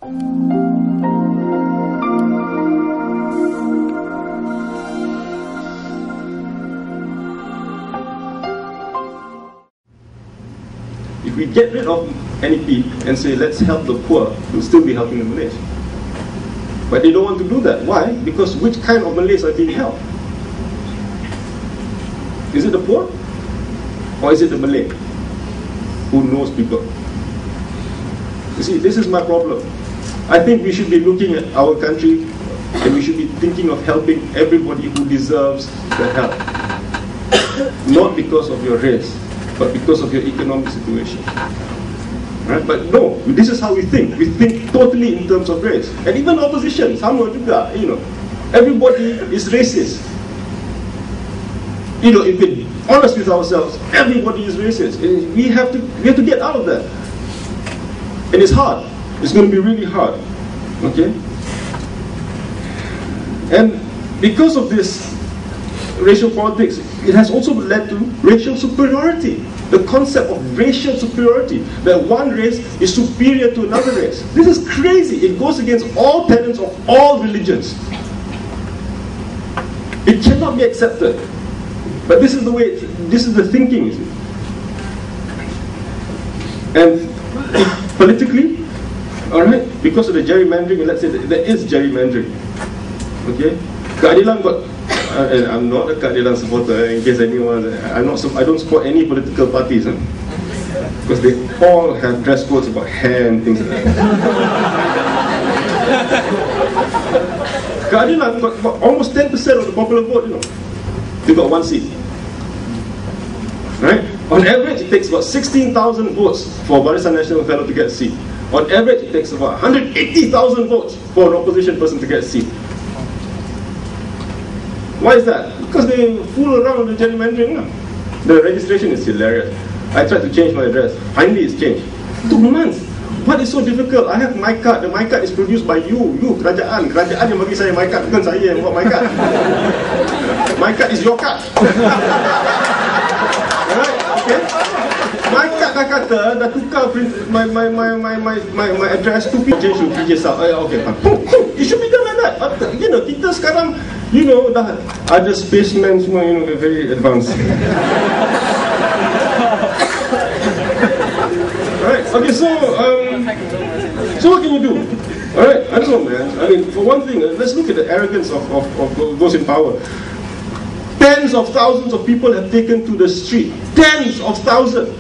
If we get rid of NEP and say, let's help the poor, we'll still be helping the Malays. But they don't want to do that. Why? Because which kind of Malays are being helped? Is it the poor? Or is it the Malay who knows people? You see, this is my problem. I think we should be looking at our country and we should be thinking of helping everybody who deserves the help. Not because of your race, but because of your economic situation. Right? But no, this is how we think. We think totally in terms of race. And even opposition, sama juga, everybody is racist. If we're honest with ourselves, everybody is racist. We have to get out of that. And it's hard. It's going to be really hard. Okay? And because of this racial politics, it has also led to racial superiority. The concept of racial superiority, that one race is superior to another race. This is crazy. It goes against all tenets of all religions. It cannot be accepted. But this is the way, this is the thinking, you see. And politically, alright, because of the gerrymandering, let's say there is gerrymandering. Okay? Keadilan got, and I'm not a Keadilan supporter, in case anyone, I don't support any political parties. Because they all have dress codes about hair and things like that. Keadilan got almost 10% of the popular vote, They got one seat. Right? On average, it takes about 16,000 votes for a Barisan Nasional fellow to get a seat. On average, it takes about 180,000 votes for an opposition person to get a seat. Why is that? Because they fool around with the gerrymandering. The registration is hilarious. I tried to change my address. Finally, it's changed. 2 months. What is so difficult? I have my card. The my card is produced by you, kerajaan. Kerajaan yang bagi saya my card, bukan saya yang buat my card. My card is your card. Alright, okay. My card dah kata, dah tukar my address to change to PJ South. Okay, it should be done like that. Kita sekarang, dah ada spaceman semua, they're very advanced. Alright, okay, so what can you do? Alright, I don't know, man. I mean, for one thing, let's look at the arrogance of those in power. Tens of thousands of people have taken to the street. Tens of thousands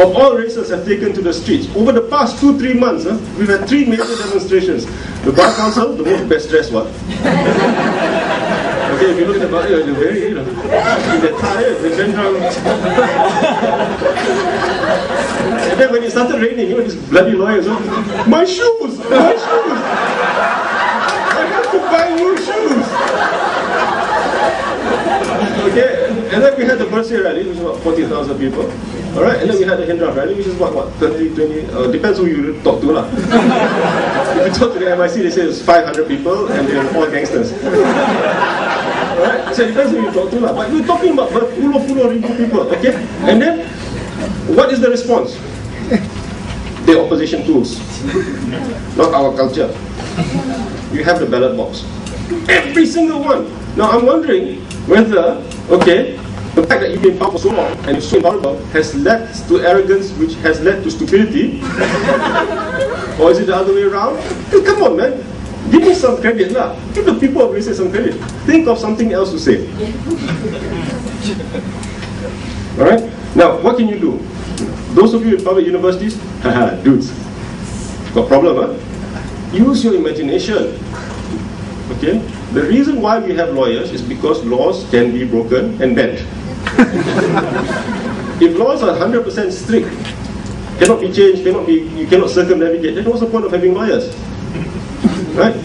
of all races have taken to the streets. Over the past 2-3 months, we've had 3 major demonstrations. The Bar Council, the most best dressed one. Okay, if you look at the bar, they're very, they're tired, they're bent down. And then when it started raining, these bloody lawyers, my shoes! My shoes! I have to buy new shoes! Okay, and then we had the birthday rally, which was about 40,000 people. Alright, and then we had the Hendra rally, which is what 30, 20, depends who you talk to lah. If you talk to the NYC, they say it's 500 people and they're all gangsters. Alright, so it depends who you talk to lah. But we're talking about puluh-puluh ribu people, okay? And then, what is the response? The opposition tools, not our culture. You have the ballot box. Every single one. Now I'm wondering whether, okay, the fact that you've been in power for so long and you're so intolerable has led to arrogance, which has led to stupidity, or is it the other way around? Come on, man, give me some credit lah. Give the people of Malaysia some credit. Think of something else to say. All right. Now, what can you do? Those of you in public universities, haha, dudes, got problem, huh? Use your imagination. Okay. The reason why we have lawyers is because laws can be broken and bent. If laws are 100% strict, cannot be changed, you cannot circumnavigate, then what's the point of having lawyers? Right?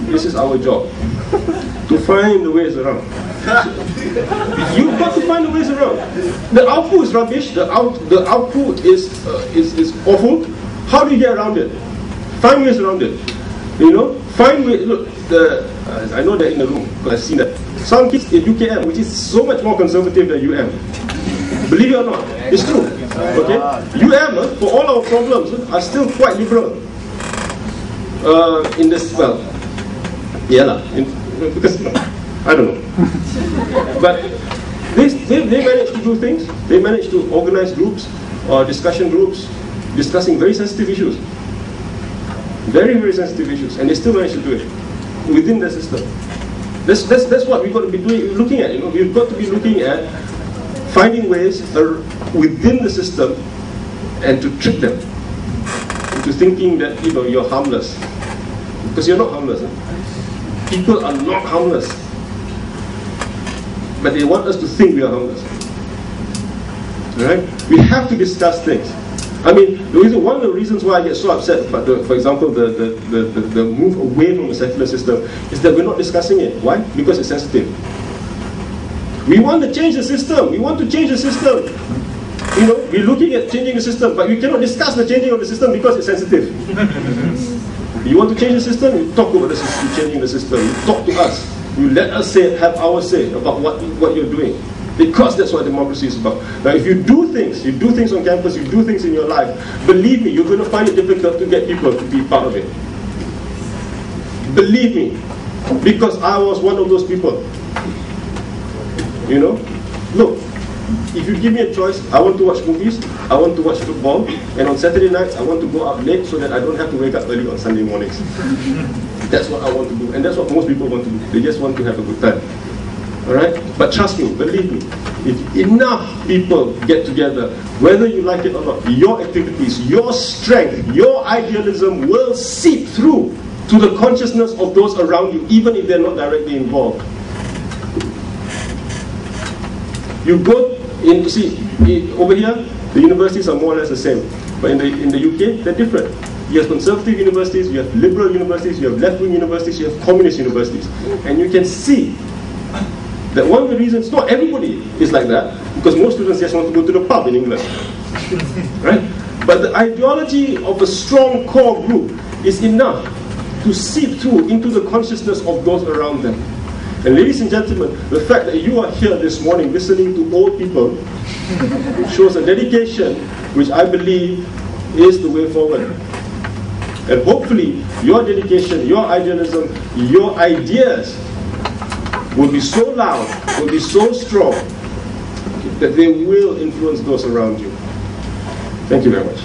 This is our job. To find the ways around. You've got to find the ways around. The output is rubbish, the output is awful. How do you get around it? Find ways around it. Find ways. Look, I know they're in the room because I've seen that. Some kids in UKM, which is so much more conservative than UM. Believe it or not, it's true. Okay, UM, for all our problems, are still quite liberal. in this, well, yeah lah, because, I don't know. But they managed to do things. They managed to organize groups, or discussion groups, discussing very sensitive issues. Very, very sensitive issues. And they still managed to do it within the system. That's what we've got to be looking at. You know, we've got to be looking at finding ways within the system and to trick them into thinking that, you know, you're harmless. Because you're not harmless. People are not harmless. But they want us to think we are harmless. Right? We have to discuss things. I mean, one of the reasons why I get so upset about, for example, the move away from the secular system is that we're not discussing it. Why? Because it's sensitive. We want to change the system. We want to change the system. You know, we're looking at changing the system, but we cannot discuss the changing of the system because it's sensitive. You want to change the system? You talk about the system, changing the system. You talk to us. You let us have our say about what you're doing. Because that's what democracy is about. Now, if you do things on campus, you do things in your life, believe me, you're going to find it difficult to get people to be part of it. Believe me. Because I was one of those people. You know? Look, if you give me a choice, I want to watch movies, I want to watch football, and on Saturday nights, I want to go out late so that I don't have to wake up early on Sunday mornings. That's what I want to do, and that's what most people want to do. They just want to have a good time. Alright? But trust me, believe me, if enough people get together, whether you like it or not, your activities, your strength, your idealism will seep through to the consciousness of those around you, even if they're not directly involved. You go in, see, over here, the universities are more or less the same. But in the UK, they're different. You have conservative universities, you have liberal universities, you have left-wing universities, you have communist universities. And you can see that one of the reasons, not everybody is like that, because most students just want to go to the pub in England. Right? But the ideology of a strong core group is enough to seep through into the consciousness of those around them. And ladies and gentlemen, the fact that you are here this morning listening to old people shows a dedication which I believe is the way forward. And hopefully, your dedication, your idealism, your ideas will be so loud, will be so strong, that they will influence those around you. Thank you very much.